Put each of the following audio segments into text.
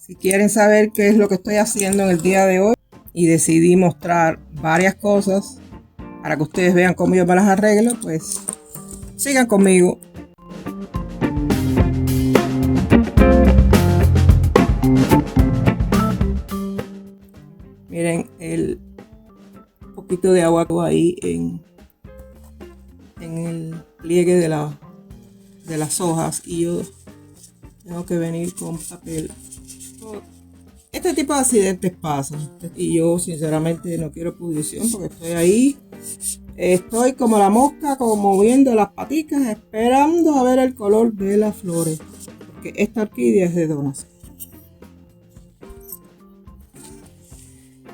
Si quieren saber qué es lo que estoy haciendo en el día de hoy, y decidí mostrar varias cosas para que ustedes vean cómo yo me las arreglo, pues sigan conmigo. Miren el poquito de agua que va ahí en el pliegue de las hojas, y yo tengo que venir con papel. Este tipo de accidentes pasan y yo sinceramente no quiero pudrición porque estoy ahí. Estoy como la mosca, como moviendo las paticas, esperando a ver el color de las flores, porque esta orquídea es de donación.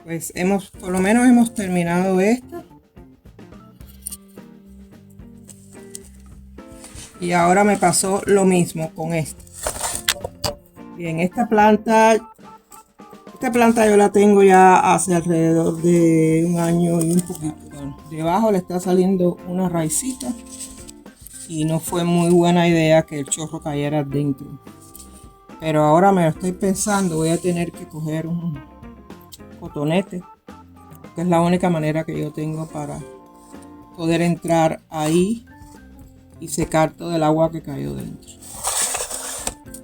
Pues por lo menos hemos terminado esta. Y ahora me pasó lo mismo con esta. Bien, esta planta yo la tengo ya hace alrededor de un año y un poquito. Bueno, debajo le está saliendo una raicita y no fue muy buena idea que el chorro cayera dentro. Pero ahora me lo estoy pensando, voy a tener que coger un cotonete, que es la única manera que yo tengo para poder entrar ahí y secar todo el agua que cayó dentro.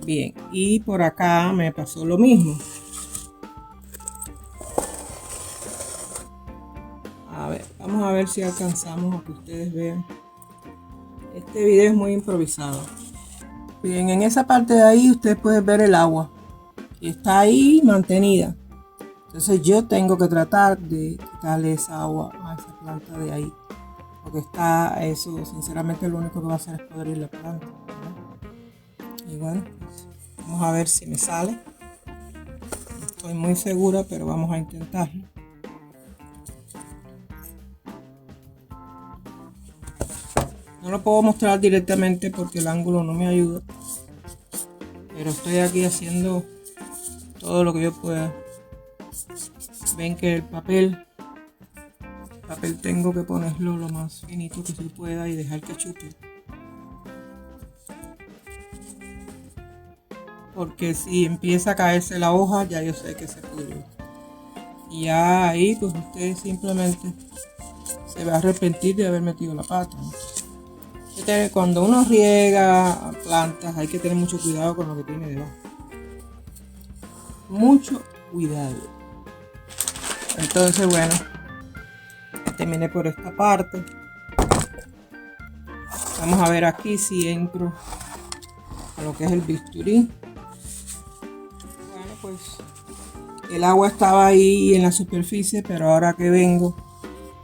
Bien, y por acá me pasó lo mismo. A ver, vamos a ver si alcanzamos a que ustedes vean. Este video es muy improvisado. Bien, en esa parte de ahí ustedes pueden ver el agua. Y está ahí mantenida. Entonces yo tengo que tratar de quitarle esa agua a esa planta de ahí. Porque eso sinceramente lo único que va a hacer es podrir la planta, ¿verdad? Y bueno, vamos a ver si me sale. No estoy muy segura, pero vamos a intentarlo. No lo puedo mostrar directamente porque el ángulo no me ayuda. Pero estoy aquí haciendo todo lo que yo pueda. Ven que el papel tengo que ponerlo lo más finito que se pueda y dejar que chupe. Porque si empieza a caerse la hoja, ya yo sé que se pudrió. Y ya ahí pues usted simplemente se va a arrepentir de haber metido la pata, ¿no? Cuando uno riega plantas hay que tener mucho cuidado con lo que tiene debajo. Mucho cuidado. Entonces bueno, terminé por esta parte. Vamos a ver aquí si entro a lo que es el bisturí. Bueno, pues el agua estaba ahí en la superficie, pero ahora que vengo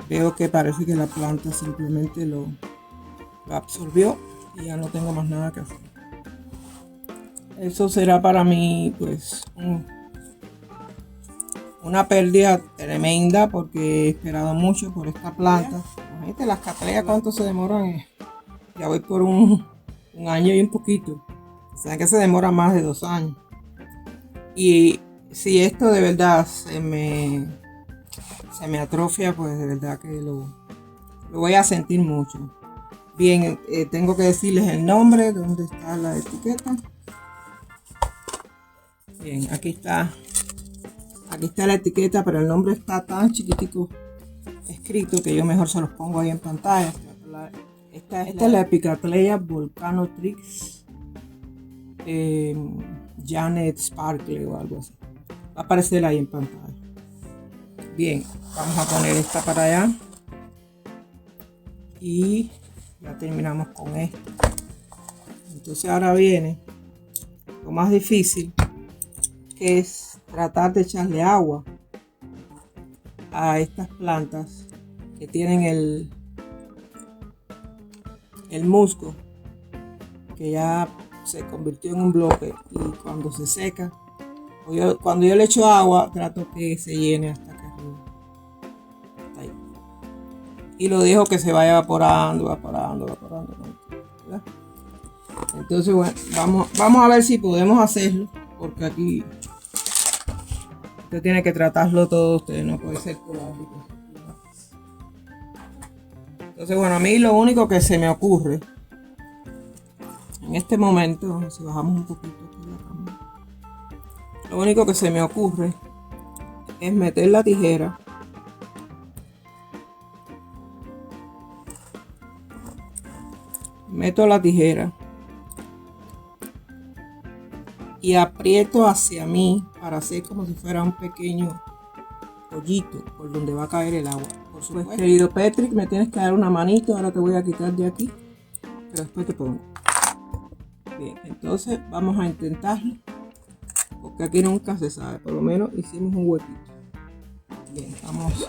veo que parece que la planta simplemente lo absorbió y ya no tengo más nada que hacer. Eso será para mí pues una pérdida tremenda porque he esperado mucho por esta planta. Imagínate las cattleyas cuánto se demoran. Ya voy por un año y un poquito. O sea que se demora más de 2 años. Y si esto de verdad se me atrofia, pues de verdad que lo voy a sentir mucho. Bien, tengo que decirles el nombre, dónde está la etiqueta. Bien, aquí está la etiqueta, pero el nombre está tan chiquitico escrito que yo mejor se los pongo ahí en pantalla. Esta es la Epicatleya Volcanotrix Janet Sparkle o algo así. Va a aparecer ahí en pantalla. Bien, vamos a poner esta para allá. Y ya terminamos con esto. Entonces ahora viene lo más difícil, que es tratar de echarle agua a estas plantas que tienen el musgo, que ya se convirtió en un bloque, y cuando se seca, cuando yo le echo agua, trato que se llene hasta acá arriba. Hasta ahí. Y lo dejo que se vaya evaporando, ¿verdad? Entonces bueno, vamos a ver si podemos hacerlo, porque aquí usted tiene que tratarlo todo, usted no puede ser colágico. Entonces bueno, a mí lo único que se me ocurre en este momento, si bajamos un poquito aquí la cámara, Lo único que se me ocurre es meter la tijera meto la tijera y aprieto hacia mí para hacer como si fuera un pequeño hoyito por donde va a caer el agua. Por supuesto, querido Patrick, me tienes que dar una manito. Ahora te voy a quitar de aquí, pero después te pongo. Bien, entonces vamos a intentarlo, porque aquí nunca se sabe. Por lo menos hicimos un huequito. Bien, vamos.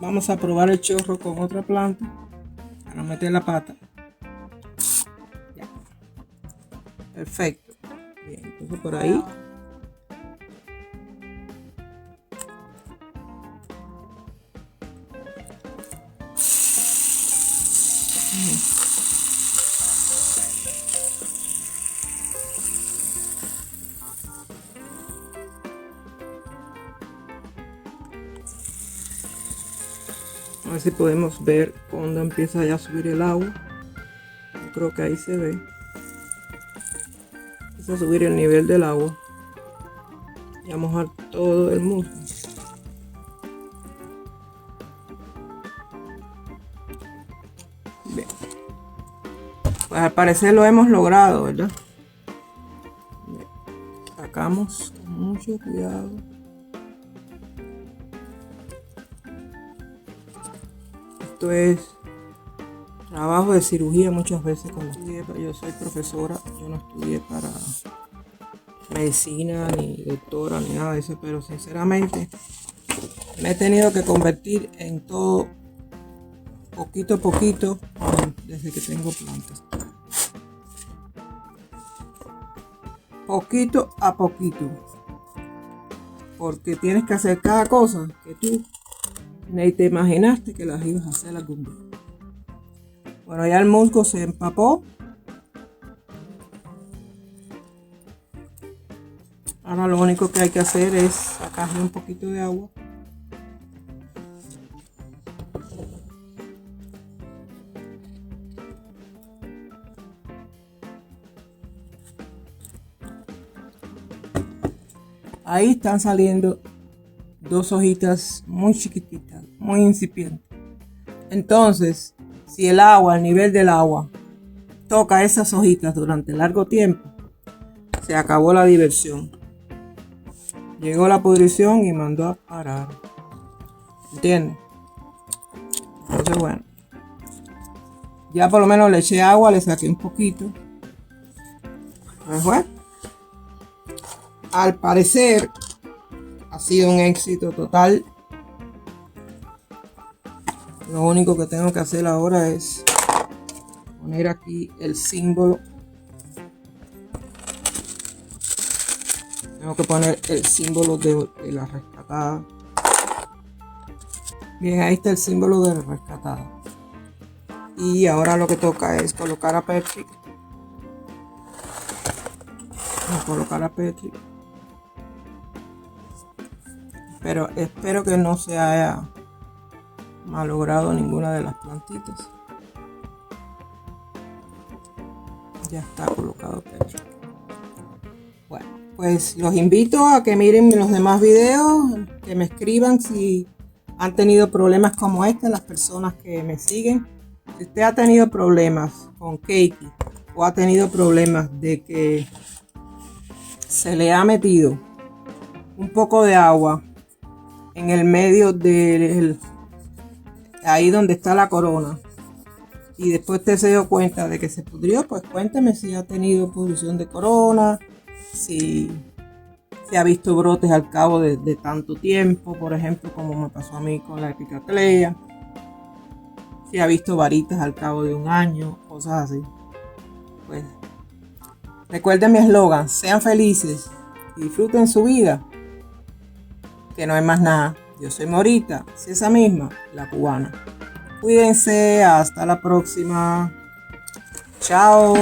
Vamos a probar el chorro con otra planta para meter la pata. Ya. Perfecto. Bien, entonces por ahí. A ver si podemos ver cuando empieza ya a subir el agua. Yo creo que ahí se ve. Empieza a subir el nivel del agua y a mojar todo el musgo. Bien. Pues al parecer lo hemos logrado, ¿verdad? Bien. Sacamos con mucho cuidado. Esto es trabajo de cirugía muchas veces. Yo soy profesora, yo no estudié para medicina ni doctora ni nada de eso, pero sinceramente me he tenido que convertir en todo poquito a poquito desde que tengo plantas. Poquito a poquito, porque tienes que hacer cada cosa que tú ni te imaginaste que las ibas a hacer algún día. Bueno, ya el musgo se empapó. Ahora lo único que hay que hacer es sacarle un poquito de agua. Ahí están saliendo dos hojitas muy chiquititas, muy incipientes. Entonces, si el agua, el nivel del agua, toca esas hojitas durante largo tiempo, se acabó la diversión. Llegó la pudrición y mandó a parar. ¿Entiendes? Entonces, bueno. Ya por lo menos le eché agua, le saqué un poquito. Pues bueno. Al parecer ha sido un éxito total. Lo único que tengo que hacer ahora es poner aquí el símbolo. Tengo que poner el símbolo de la rescatada. Bien, ahí está el símbolo de la rescatada. Y ahora lo que toca es colocar a Patrick. Vamos a colocar a Patrick. Pero espero que no se haya malogrado ninguna de las plantitas. Ya está colocado Patrick. Bueno, pues los invito a que miren los demás videos, que me escriban si han tenido problemas como este, las personas que me siguen. Si usted ha tenido problemas con Keiki o ha tenido problemas de que se le ha metido un poco de agua en el medio del ahí donde está la corona y después usted se dio cuenta de que se pudrió, pues cuénteme si ha tenido pudrición de corona, si se ha visto brotes al cabo de tanto tiempo, por ejemplo, como me pasó a mí con la epicatlea, si ha visto varitas al cabo de un año, cosas así. Pues recuerden mi eslogan: sean felices y disfruten su vida, que no hay más nada. Yo soy Morita, si esa misma, la cubana. Cuídense, hasta la próxima. Chao.